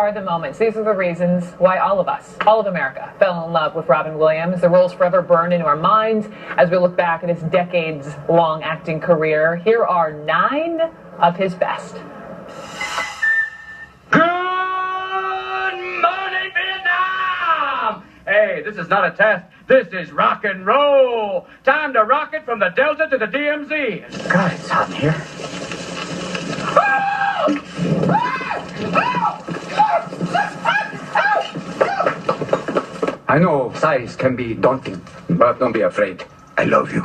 are the moments, these are the reasons why all of us, all of America, fell in love with Robin Williams. The roles forever burned into our minds as we look back at his decades-long acting career. Here are 9 of his best. Good morning, Vietnam! Hey, this is not a test. This is rock and roll. Time to rock it from the Delta to the DMZ. God, it's hot in here. I know size can be daunting, but don't be afraid. I love you.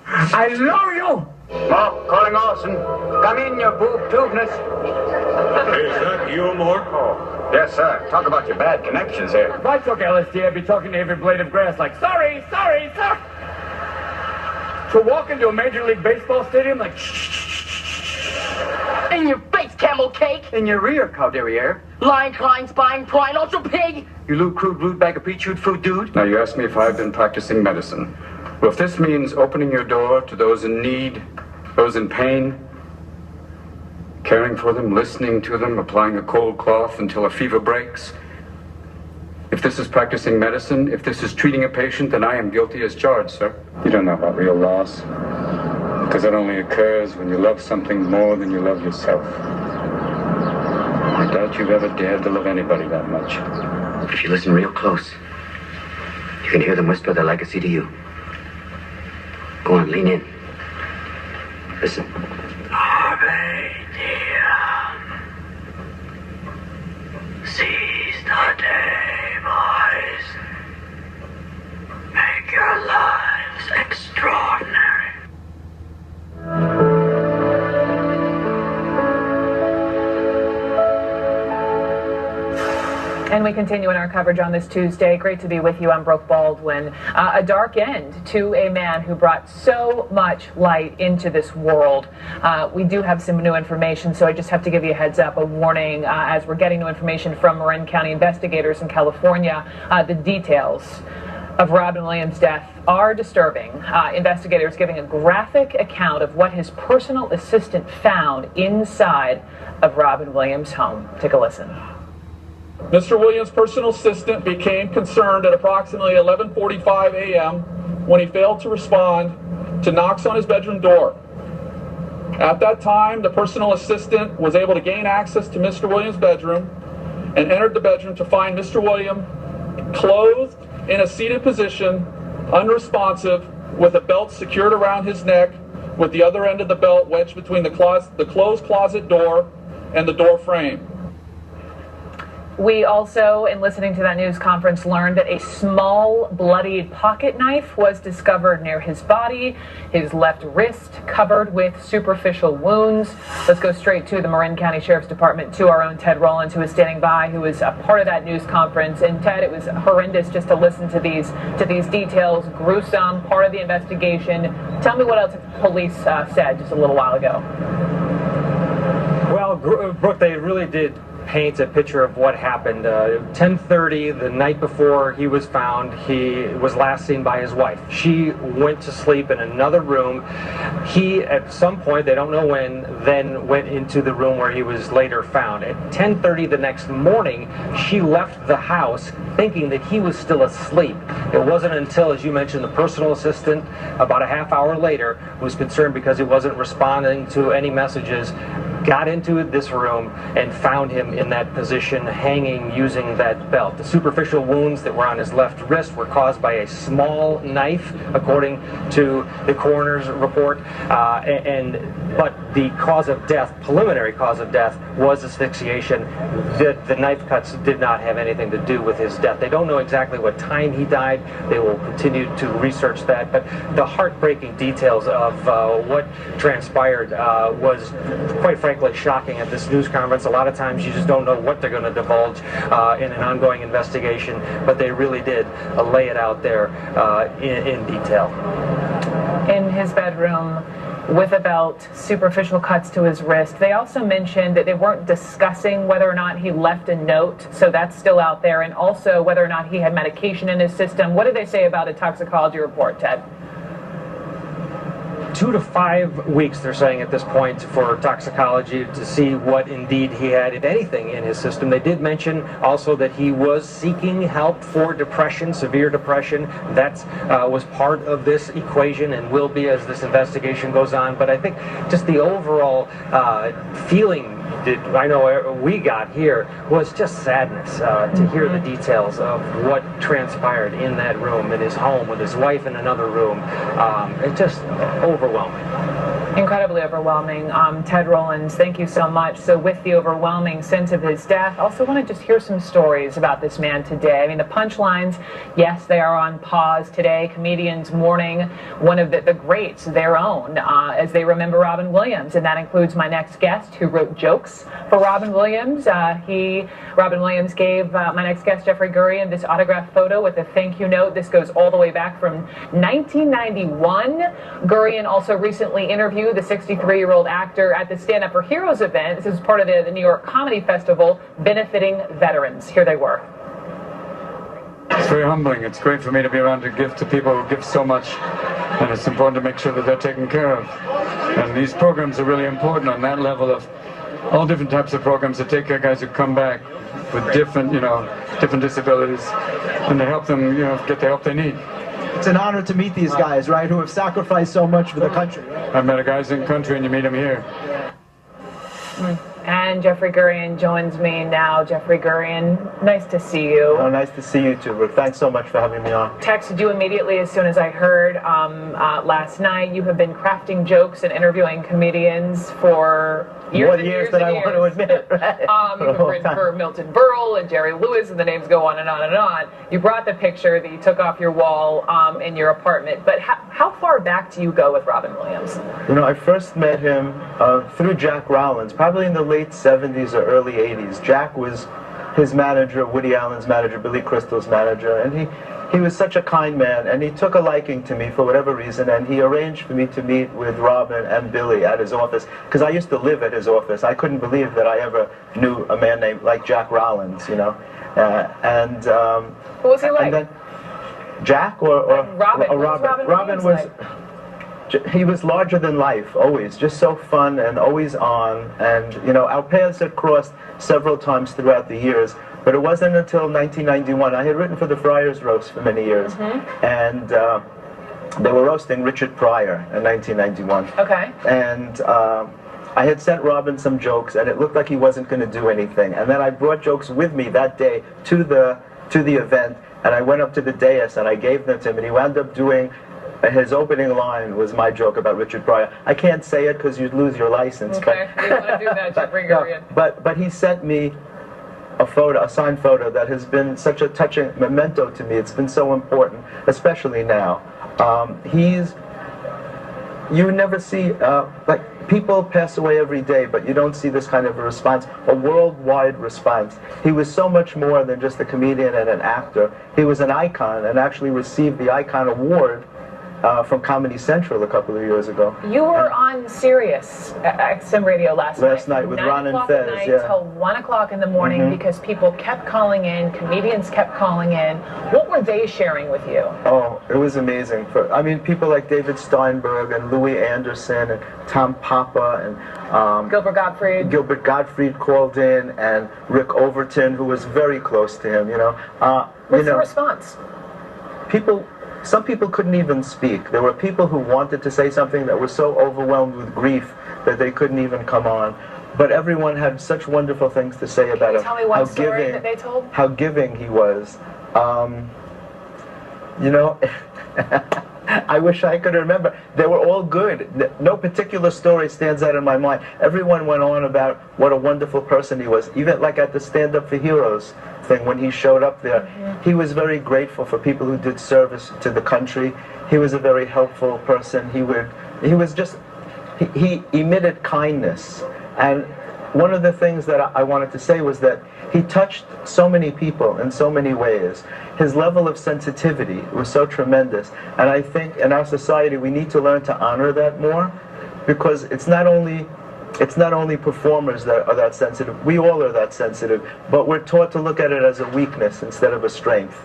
I love you! Mark, calling Orson. Come in, you boob tubeness. Is that you, Mort? Oh, yes, sir. Talk about your bad connections here. If I took LSD, I'd be talking to every blade of grass like, sorry. To walk into a Major League Baseball stadium like, In your face, camel cake! In your rear, cow derriere. Lion, Klein, Spine, Prine, Ultra Pig! You lewd, crude, rude bag of pea-chewed food dude. Now, you asked me if I've been practicing medicine. Well, if this means opening your door to those in need, those in pain, caring for them, listening to them, applying a cold cloth until a fever breaks, if this is practicing medicine, if this is treating a patient, then I am guilty as charged, sir. You don't know about real loss, because that only occurs when you love something more than you love yourself. I doubt you've ever dared to love anybody that much. If you listen real close, you can hear them whisper their legacy to you. Go on, lean in. Listen. Seize the day, boys. Make your lives extraordinary. And we continue in our coverage on this Tuesday. Great to be with you. I'm Brooke Baldwin. A dark end to a man who brought so much light into this world. We do have some new information, so I just have to give you a heads up, a warning, as we're getting new information from Marin County investigators in California. The details of Robin Williams' death are disturbing. Investigators giving a graphic account of what his personal assistant found inside of Robin Williams' home. Take a listen. Mr. Williams' personal assistant became concerned at approximately 11:45 a.m. when he failed to respond to knocks on his bedroom door. At that time, the personal assistant was able to gain access to Mr. Williams' bedroom and entered the bedroom to find Mr. Williams clothed in a seated position, unresponsive, with a belt secured around his neck, with the other end of the belt wedged between the closed closet door and the door frame. We also, in listening to that news conference, learned that a small bloodied pocket knife was discovered near his body, his left wrist covered with superficial wounds. Let's go straight to the Marin County Sheriff's Department, to our own Ted Rollins, who is standing by, who was a part of that news conference. And Ted, it was horrendous just to listen to these details, gruesome, part of the investigation. Tell me what else the police said just a little while ago. Well, Brooke, they really did paint a picture of what happened. 10:30 the night before he was found, he was last seen by his wife. She went to sleep in another room. He, at some point, they don't know when, then went into the room where he was later found. At 10:30 the next morning, she left the house thinking that he was still asleep. It wasn't until, as you mentioned, the personal assistant, about a half hour later, was concerned because he wasn't responding to any messages, got into this room and found him in that position, hanging using that belt. The superficial wounds that were on his left wrist were caused by a small knife, according to the coroner's report, but the cause of death, preliminary cause of death, was asphyxiation. The knife cuts did not have anything to do with his death. They don't know exactly what time he died. They will continue to research that, but the heartbreaking details of what transpired was, quite frankly, shocking at this news conference. A lot of times you just don't know what they're going to divulge in an ongoing investigation, but they really did lay it out there in detail. In his bedroom, with a belt, superficial cuts to his wrist. They also mentioned that they weren't discussing whether or not he left a note, so that's still out there, and also whether or not he had medication in his system. What did they say about a toxicology report, Ted? 2 to 5 weeks, they're saying at this point, for toxicology to see what indeed he had, if anything, in his system. They did mention also that he was seeking help for depression, severe depression. That was part of this equation and will be as this investigation goes on. But I think just the overall feeling that I know we got here was just sadness to hear the details of what transpired in that room, in his home, with his wife in another room. It's just overwhelming. Incredibly overwhelming. Ted Rowlands, thank you so much. So with the overwhelming sense of his death, also want to just hear some stories about this man today. I mean, the punchlines, yes, they are on pause today. Comedians mourning one of the greats, their own, as they remember Robin Williams. And that includes my next guest, who wrote jokes for Robin Williams. Robin Williams gave my next guest, Jeffrey Gurian, this autographed photo with a thank you note. This goes all the way back from 1991. Gurian also recently interviewed the 63-year-old actor at the Stand Up for Heroes event. This is part of the New York Comedy Festival benefiting veterans. Here they were. It's very humbling. It's great for me to be around to give to people who give so much, and it's important to make sure that they're taken care of. And these programs are really important on that level of all different types of programs that take care of guys who come back with different disabilities, and to help them, get the help they need. It's an honor to meet these guys, right, who have sacrificed so much for the country. I've met guys in the country, and you meet them here. And Jeffrey Gurian joins me now. Jeffrey Gurian, nice to see you. Oh, nice to see you too, Rick. Thanks so much for having me on. Texted you immediately as soon as I heard last night. You have been crafting jokes and interviewing comedians for years More and years years than and I years. want to admit, right? You've written for Milton Berle and Jerry Lewis, and the names go on and on and on. You brought the picture that you took off your wall in your apartment, but how far back do you go with Robin Williams? I first met him through Jack Rowlands, probably in the late 70s or early 80s. Jack was his manager, Woody Allen's manager, Billy Crystal's manager, and he was such a kind man, and he took a liking to me for whatever reason, and he arranged for me to meet with Robin and Billy at his office, because I used to live at his office. I couldn't believe that I ever knew a man named like Jack Rowlands, What was he like? And then Jack or Robin? Robin was like? He was larger than life, always, just so fun and always on. And our paths had crossed several times throughout the years, but it wasn't until 1991. I had written for the Friars Roast for many years, and they were roasting Richard Pryor in 1991. Okay. And I had sent Robin some jokes, and it looked like he wasn't going to do anything. And then I brought jokes with me that day to the event, and I went up to the dais and I gave them to him, and he wound up doing. His opening line was my joke about Richard Pryor. I can't say it because you'd lose your license. Okay, you don't want to do that, Jeffrey Gurian. But he sent me a signed photo that has been such a touching memento to me. It's been so important, especially now. You never see, people pass away every day, but you don't see this kind of a response, a worldwide response. He was so much more than just a comedian and an actor. He was an icon and actually received the Icon Award from Comedy Central a couple of years ago. You were on Sirius XM Radio last night with Ron and Fez, at night till 1 o'clock in the morning because people kept calling in, comedians kept calling in. What were they sharing with you? Oh, it was amazing. People like David Steinberg and Louis Anderson and Tom Papa and Gilbert Gottfried. Gilbert Gottfried called in, and Rick Overton, who was very close to him. What's the response? Some people couldn't even speak. There were people who wanted to say something that were so overwhelmed with grief that they couldn't even come on. But everyone had such wonderful things to say about him. Tell me one story that they told? How giving he was. I wish I could remember. They were all good. No particular story stands out in my mind. Everyone went on about what a wonderful person he was. Even like at the Stand Up for Heroes thing, when he showed up there, he was very grateful for people who did service to the country. He was a very helpful person. He emitted kindness. And one of the things that I wanted to say was that he touched so many people in so many ways. His level of sensitivity was so tremendous. And I think in our society we need to learn to honor that more, because it's not only performers that are that sensitive. We all are that sensitive, but we're taught to look at it as a weakness instead of a strength.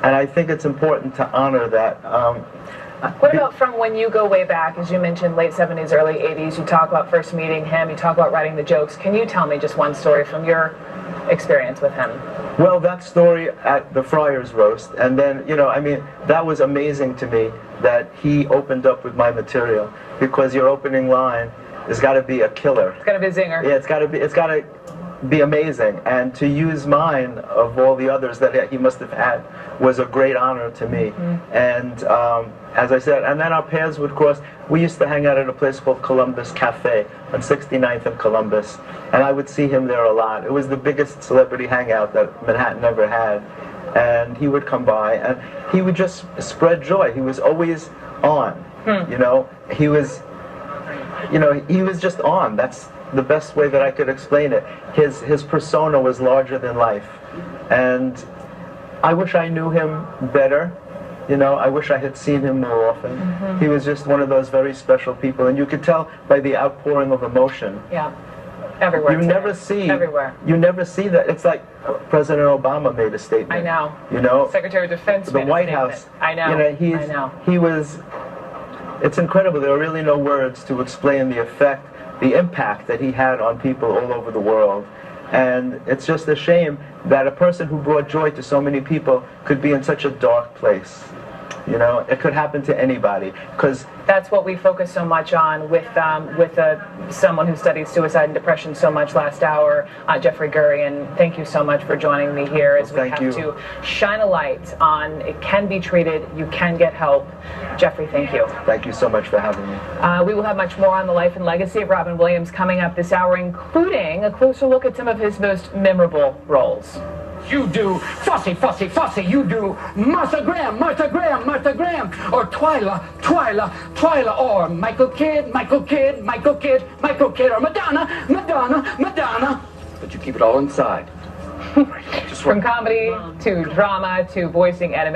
And I think it's important to honor that. What about from when you go way back, as you mentioned, late 70s, early 80s, you talk about first meeting him, you talk about writing the jokes. Can you tell me just one story from your experience with him? Well, that story at the Friars Roast, and then, you know, I mean, that was amazing to me that he opened up with my material, because your opening line has got to be a killer. It's got to be a zinger. Yeah, it's got to be amazing, and to use mine of all the others that he must have had was a great honor to me. And as I said, and then our paths would cross. We used to hang out at a place called Columbus Cafe on 69th and Columbus, and I would see him there a lot. It was the biggest celebrity hangout that Manhattan ever had, and he would come by and he would just spread joy. He was always on. You know, he was just on. That's the best way that I could explain it. His persona was larger than life, and I wish I knew him better. You know, I wish I had seen him more often. He was just one of those very special people, and you could tell by the outpouring of emotion. Yeah, everywhere. You never see everywhere. You never see that. It's like President Obama made a statement. I know. You know, Secretary of Defense. The White House. I know. You know, I know. He was. It's incredible. There are really no words to explain the effect, the impact that he had on people all over the world. And it's just a shame that a person who brought joy to so many people could be in such a dark place. You know, it could happen to anybody, because that's what we focus so much on with someone who studies suicide and depression so much last hour, Jeffrey Gurian. Thank you so much for joining me here as we have to shine a light on it can be treated, you can get help. Jeffrey, thank you. Thank you so much for having me. We will have much more on the life and legacy of Robin Williams coming up this hour, including a closer look at some of his most memorable roles. You do Fussy, Fussy, Fussy. You do Martha Graham, Martha Graham, Martha Graham. Or Twyla, Twyla, Twyla. Or Michael Kidd, Michael Kidd, Michael Kidd, Michael Kidd. Or Madonna, Madonna, Madonna. But you keep it all inside. From comedy to drama to voicing anime.